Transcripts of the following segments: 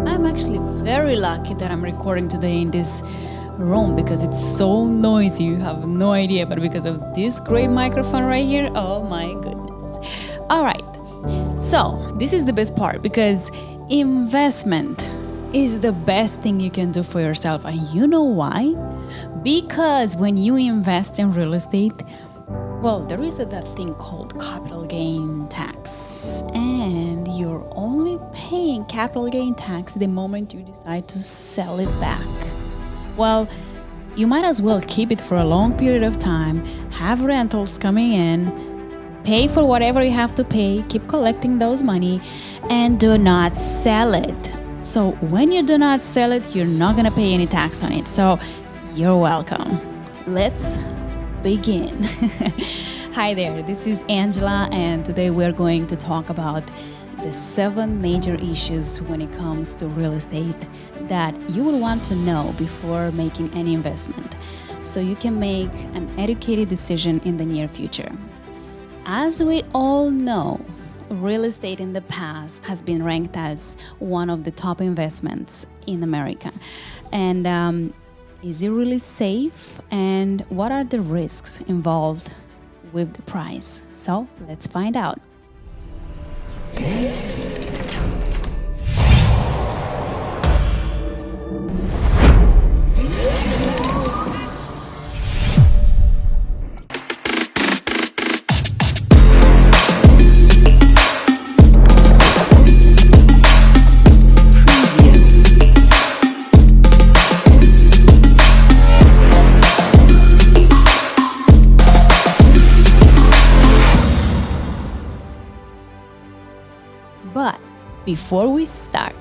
I'm actually very lucky that I'm recording today in this room because it's so noisy. You have no idea, but because of this great microphone right here, oh my goodness. All right. So this is the best part because investment is the best thing you can do for yourself. And you know why? Because when you invest in real estate, well, there is that thing called capital gain tax. And you're only paying capital gain tax the moment you decide to sell it back. Well, you might as well keep it for a long period of time, have rentals coming in, pay for whatever you have to pay, keep collecting those money, and do not sell it. So when you do not sell it, you're not going to pay any tax on it. So you're welcome. Let's begin. Hi there, this is Angela, and today we're going to talk about the 7 major issues when it comes to real estate that you will want to know before making any investment, so you can make an educated decision in the near future. As we all know, real estate in the past has been ranked as one of the top investments in America. And is it really safe? And what are the risks involved with the price? So let's find out. But before we start,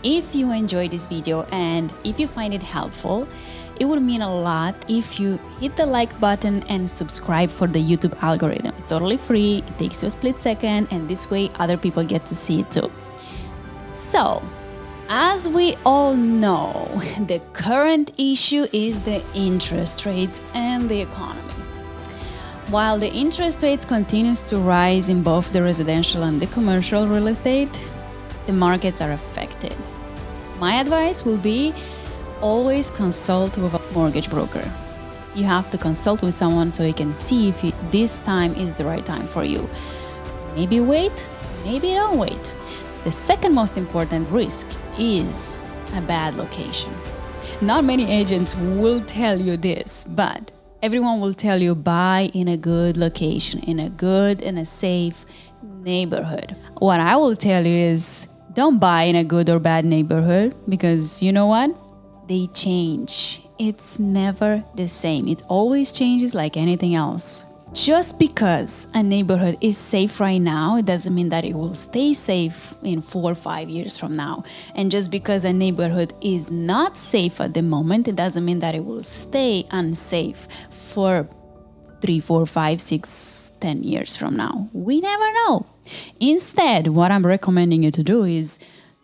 if you enjoyed this video and if you find it helpful, it would mean a lot if you hit the like button and subscribe for the YouTube algorithm. It's totally free, it takes you a split second, and this way other people get to see it too. So, as we all know, the current issue is the interest rates and the economy. While the interest rates continues to rise in both the residential and the commercial real estate, the markets are affected. My advice will be always consult with a mortgage broker. You have to consult with someone so you can see if this time is the right time for you. Maybe wait, maybe don't wait. The second most important risk is a bad location. Not many agents will tell you this, but everyone will tell you buy in a good location, in a good and a safe neighborhood. What I will tell you is don't buy in a good or bad neighborhood, because you know what? They change. It's never the same. It always changes like anything else. Just because a neighborhood is safe right now, it doesn't mean that it will stay safe in 4 or 5 years from now. And just because a neighborhood is not safe at the moment, it doesn't mean that it will stay unsafe for 3, 4, 5, 6, 10 years from now. We never know. Instead, what I'm recommending you to do is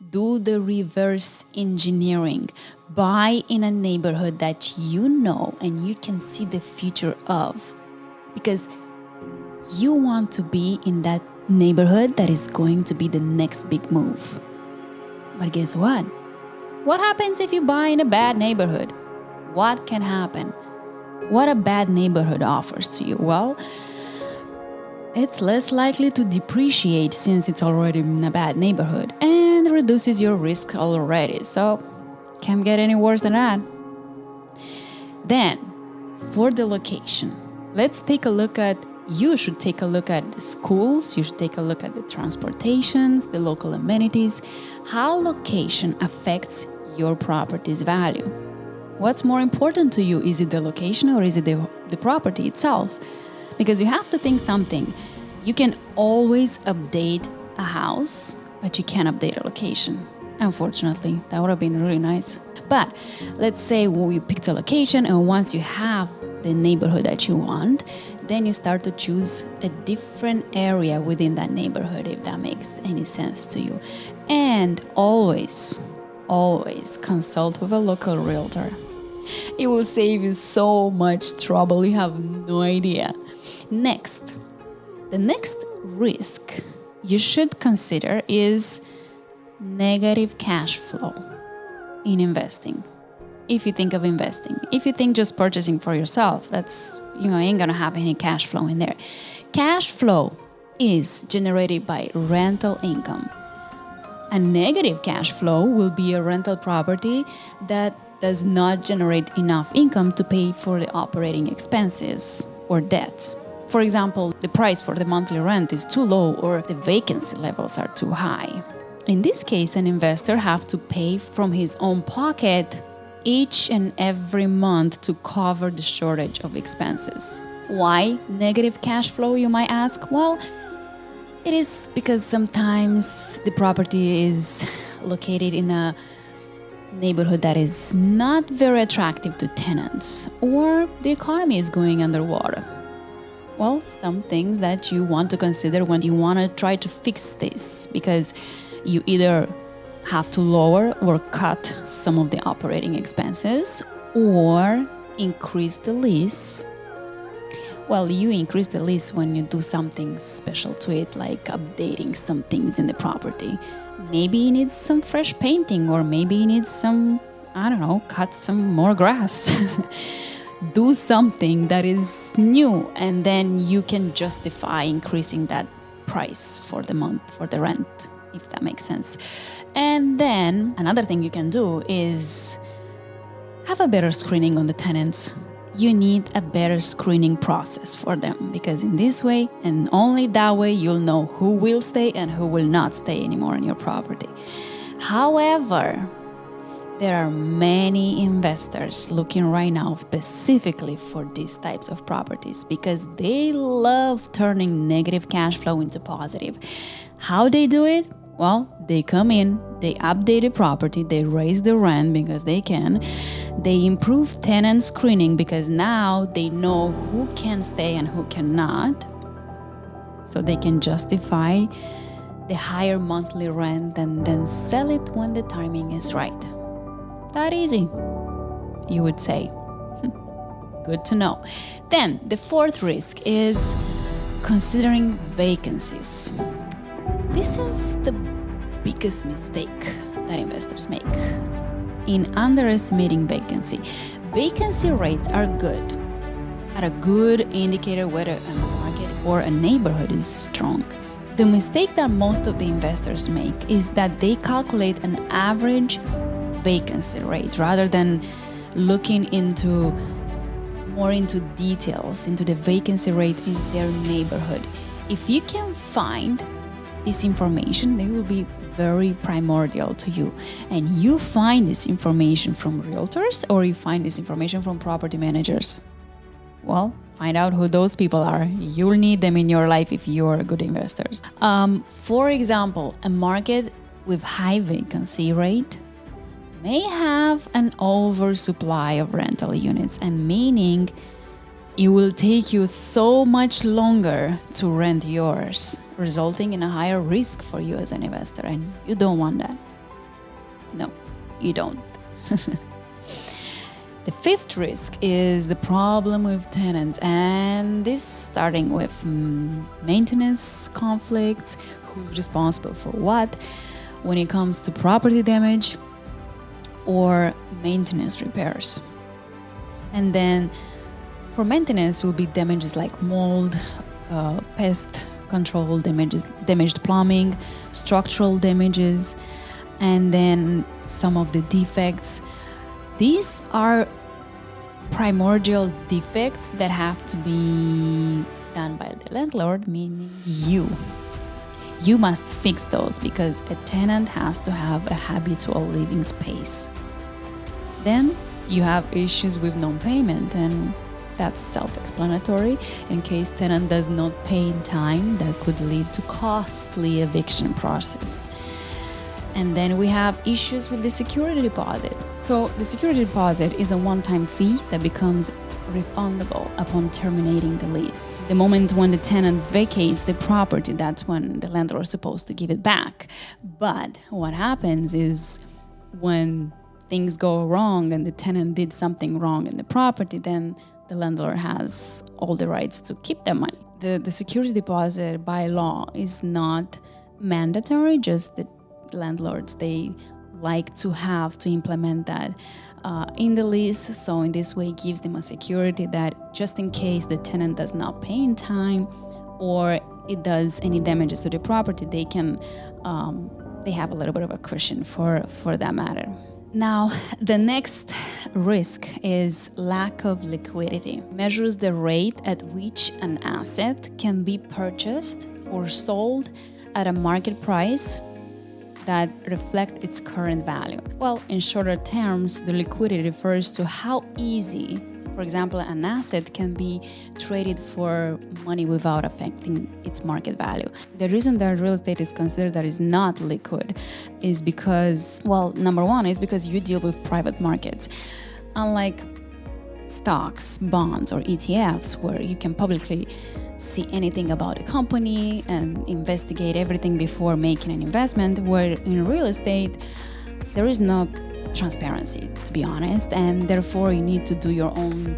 do the reverse engineering. Buy in a neighborhood that you know and you can see the future of. Because you want to be in that neighborhood that is going to be the next big move. But guess what? What happens if you buy in a bad neighborhood? What can happen? What a bad neighborhood offers to you? Well, it's less likely to depreciate since it's already in a bad neighborhood and reduces your risk already. So, can't get any worse than that. Then, for the location, let's take a look at, you should take a look at the schools, you should take a look at the transportations, the local amenities, how location affects your property's value. What's more important to you? Is it the location or is it the property itself? Because you have to think something. You can always update a house, but you can't update a location. Unfortunately, that would have been really nice. But let's say you picked a location, and once you have the neighborhood that you want, then you start to choose a different area within that neighborhood, if that makes any sense to you. And always consult with a local realtor. It will save you so much trouble, you have no idea. Next, the next risk you should consider is negative cash flow in investing. If you think of investing, if you think just purchasing for yourself, that's, ain't gonna have any cash flow in there. Cash flow is generated by rental income. A negative cash flow will be a rental property that does not generate enough income to pay for the operating expenses or debt. For example, the price for the monthly rent is too low or the vacancy levels are too high. In this case, an investor has to pay from his own pocket each and every month to cover the shortage of expenses. Why negative cash flow, you might ask? Well, it is because sometimes the property is located in a neighborhood that is not very attractive to tenants, or the economy is going underwater. Well, some things that you want to consider when you want to try to fix this, because you either have to lower or cut some of the operating expenses or increase the lease. Well, you increase the lease when you do something special to it, like updating some things in the property. Maybe it needs some fresh painting, or maybe it needs some, cut some more grass. Do something that is new, and then you can justify increasing that price for the month, for the rent, if that makes sense. And then another thing you can do is have a better screening on the tenants. You need a better screening process for them, because in this way, and only that way, you'll know who will stay and who will not stay anymore in your property. However, there are many investors looking right now specifically for these types of properties because they love turning negative cash flow into positive. How they do it? Well, they come in, they update the property, they raise the rent because they can, they improve tenant screening because now they know who can stay and who cannot, so they can justify the higher monthly rent and then sell it when the timing is right. That easy, you would say. Good to know. Then the fourth risk is considering vacancies. This is the biggest mistake that investors make in underestimating vacancy. Vacancy rates are a good indicator whether a market or a neighborhood is strong. The mistake that most of the investors make is that they calculate an average vacancy rate rather than looking more into details, into the vacancy rate in their neighborhood. If you can find this information, they will be very primordial to you. And you find this information from realtors or you find this information from property managers. Well, find out who those people are. You'll need them in your life if you're a good investor. For example, a market with high vacancy rate may have an oversupply of rental units, and meaning it will take you so much longer to rent yours, resulting in a higher risk for you as an investor, and you don't want that. No, you don't. The fifth risk is the problem with tenants, and this starting with maintenance conflicts, who's responsible for what, when it comes to property damage or maintenance repairs. And then for maintenance will be damages like mold, pest control damages, damaged plumbing, structural damages, and then some of the defects. These are primordial defects that have to be done by the landlord, meaning you. You must fix those because a tenant has to have a habitual living space. Then you have issues with non-payment, and that's self-explanatory. In case tenant does not pay in time, that could lead to costly eviction process. And then we have issues with the security deposit. So the security deposit is a one-time fee that becomes refundable upon terminating the lease. The moment when the tenant vacates the property, that's when the landlord is supposed to give it back. But what happens is when things go wrong and the tenant did something wrong in the property, then the landlord has all the rights to keep that money. The security deposit by law is not mandatory, just the landlords, they like to have to implement that in the lease. So in this way, it gives them a security that just in case the tenant does not pay in time or it does any damages to the property, they can they have a little bit of a cushion for that matter. Now, the next risk is lack of liquidity. Measures the rate at which an asset can be purchased or sold at a market price that reflect its current value. Well, in shorter terms, the liquidity refers to how easy, for example, an asset can be traded for money without affecting its market value. The reason that real estate is considered that is not liquid is because, well, number one is because you deal with private markets. Unlike stocks, bonds, or ETFs, where you can publicly see anything about a company and investigate everything before making an investment, where in real estate, there is no transparency, to be honest, and therefore you need to do your own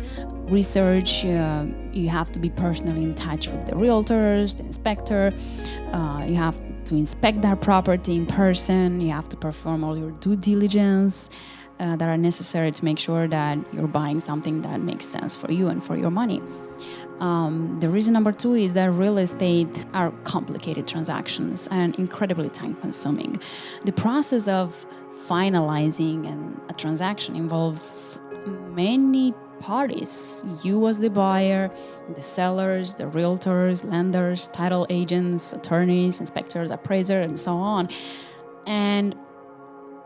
research. You have to be personally in touch with the realtors, the inspector. You have to inspect that property in person. You have to perform all your due diligence that are necessary to make sure that you're buying something that makes sense for you and for your money. The reason number two is that real estate are complicated transactions and incredibly time-consuming. The process of finalizing a transaction involves many parties. You as the buyer, the sellers, the realtors, lenders, title agents, attorneys, inspectors, appraiser, and so on. And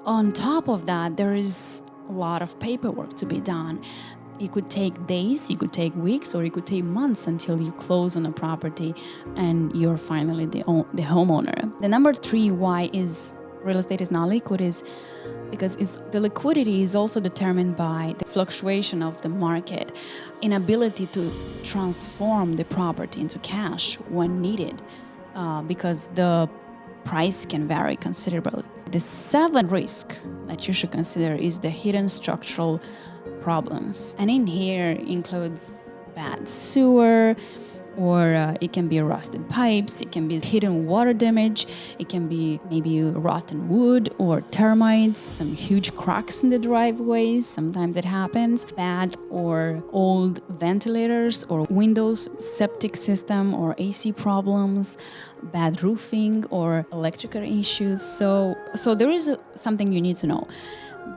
on top of that, there is a lot of paperwork to be done. It could take days, it could take weeks, or it could take months until you close on a property and you're finally the homeowner. The number three why is real estate is not liquid is because the liquidity is also determined by the fluctuation of the market, inability to transform the property into cash when needed, because the price can vary considerably. The seventh risk that you should consider is the hidden structural problems. And in here includes bad sewer, or it can be rusted pipes, it can be hidden water damage, it can be maybe rotten wood or termites, some huge cracks in the driveways, sometimes it happens, bad or old ventilators or windows, septic system or AC problems, bad roofing or electrical issues. So there is something you need to know.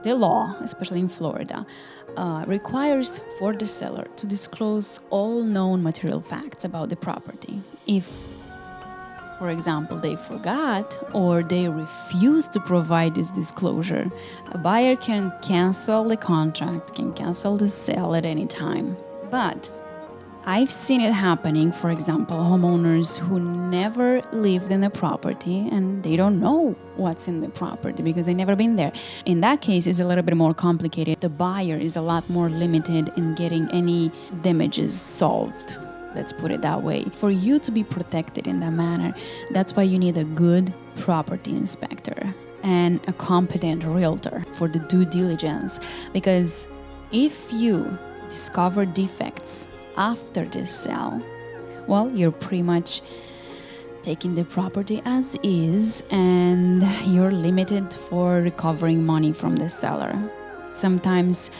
The law, especially in Florida, requires for the seller to disclose all known material facts about the property. If, for example, they forgot or they refuse to provide this disclosure, a buyer can cancel the contract, can cancel the sale at any time. But I've seen it happening, for example, homeowners who never lived in the property and they don't know what's in the property because they've never been there. In that case, it's a little bit more complicated. The buyer is a lot more limited in getting any damages solved. Let's put it that way. For you to be protected in that manner, that's why you need a good property inspector and a competent realtor for the due diligence. Because if you discover defects after the sale, well, you're pretty much taking the property as is and you're limited for recovering money from the seller. Sometimes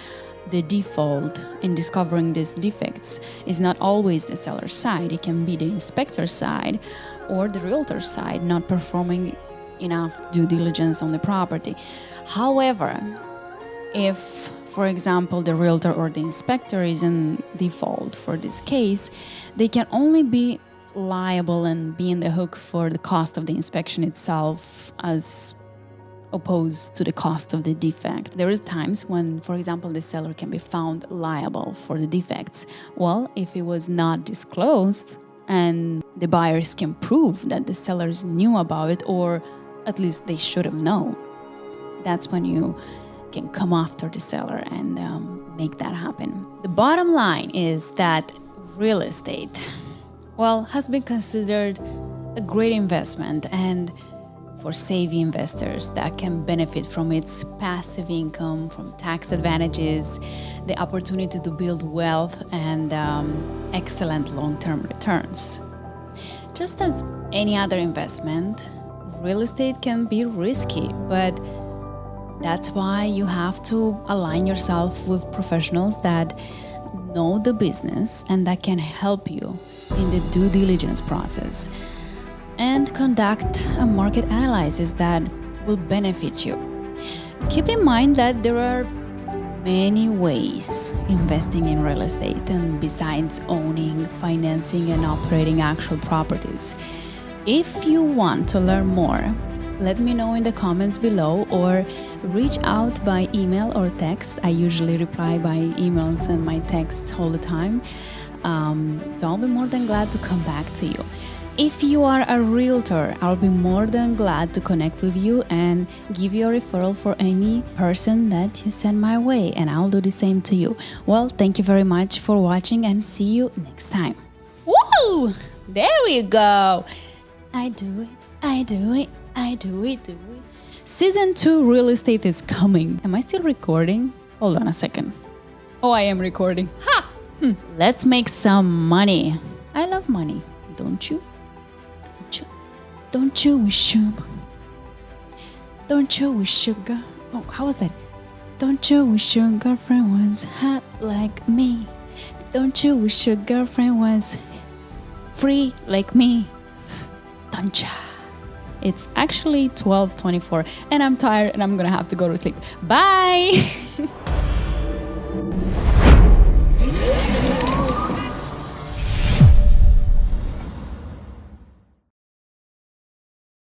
the default in discovering these defects is not always the seller's side. It can be the inspector's side or the realtor's side not performing enough due diligence on the property. However, if, for example, the realtor or the inspector is in default for this case, they can only be liable and be in the hook for the cost of the inspection itself as opposed to the cost of the defect. There is times when, for example, the seller can be found liable for the defects. Well, if it was not disclosed and the buyers can prove that the sellers knew about it, or at least they should have known, that's when you can come after the seller and make that happen. The bottom line is that real estate, well, has been considered a great investment and for savvy investors that can benefit from its passive income, from tax advantages, the opportunity to build wealth, and excellent long-term returns. Just as any other investment, real estate can be risky, but that's why you have to align yourself with professionals that know the business and that can help you in the due diligence process, and conduct a market analysis that will benefit you. Keep in mind that there are many ways investing in real estate, and besides owning, financing, and operating actual properties. If you want to learn more, let me know in the comments below or reach out by email or text. I usually reply by emails and my texts all the time. So I'll be more than glad to come back to you. If you are a realtor, I'll be more than glad to connect with you and give you a referral for any person that you send my way, and I'll do the same to you. Well, thank you very much for watching and see you next time. Woo! There we go. I do it, I do it, I do it, do it. Season 2 real estate is coming. Am I still recording? Hold on a second. Oh, I am recording. Ha! Let's make some money. I love money, don't you? Don't you wish you? Don't you wish your girl? Oh, how was that? Don't you wish your girlfriend was hot like me? Don't you wish your girlfriend was free like me? Don't ya? It's actually 12:24 and I'm tired and I'm gonna have to go to sleep. Bye!